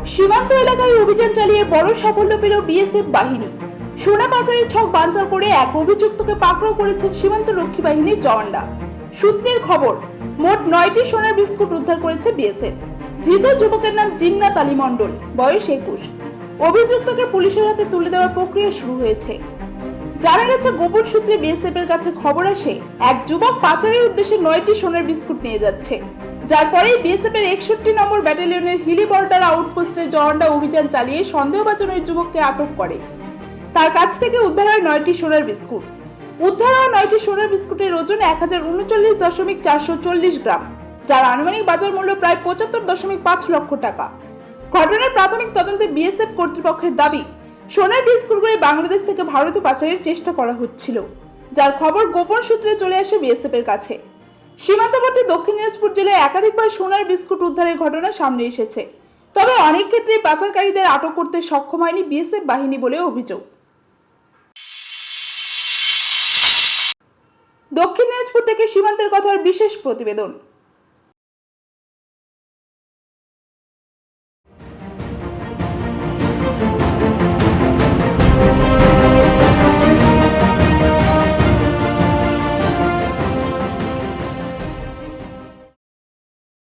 সীমান্ত এলাকায় অভিযান চালিয়ে বড় সাফল্য পেল বিএসএফ বাহিনী। সোনা পাচারের ছক বানচাল করে এক অভিযুক্তকে পাকড়াও করেছেন সীমান্ত রক্ষী বাহিনীর জওয়ানরা। সূত্রের খবর, মোট 9টি সোনার বিস্কুট উদ্ধার করেছে বিএসএফ। ধৃত যুবকের নাম জিন্নাত আলী মণ্ডল, বয়স 21। অভিযুক্তকে পুলিশের হাতে তুলে দেওয়ার প্রক্রিয়া শুরু হয়েছে। জানা গেছে, গোপন সূত্রে বিএসএফ এর কাছে খবর আসে এক যুবক পাচারের উদ্দেশ্যে 9টি সোনার বিস্কুট নিয়ে যাচ্ছে। যার পরেই বিএসএফ এর 61 নম্বর ব্যাটালিয়নের হিলি বর্ডার আউটপোস্টের জওয়ানরা অভিযান চালিয়ে সন্দেহভাজন ওই যুবককে আটক করে। তার কাছ থেকে উদ্ধার হয় 9টি সোনার বিস্কুট। উদ্ধার হওয়া 9টি সোনার বিস্কুটের ওজন 1039.440 গ্রাম, যার আনুমানিক বাজার মূল্য প্রায় 75.5 লক্ষ টাকা। ঘটনার প্রাথমিক তদন্তে বিএসএফ কর্তৃপক্ষের দাবি, সোনার বিস্কুটগুলি বাংলাদেশ থেকে ভারতে পাচারের চেষ্টা করা হচ্ছিল, যার খবর গোপন সূত্রে চলে আসে বিএসএফ এর কাছে। সীমান্তবর্তী দক্ষিণ দিনাজপুর জেলায় একাধিকবার সোনার বিস্কুট উদ্ধারের ঘটনা সামনে এসেছে, তবে অনেক ক্ষেত্রে পাচারকারীদের আটক করতে সক্ষম হয়নি বিএসএফ বাহিনী বলে অভিযোগ। দক্ষিণ দিনাজপুর থেকে সীমান্তের কথার বিশেষ প্রতিবেদন।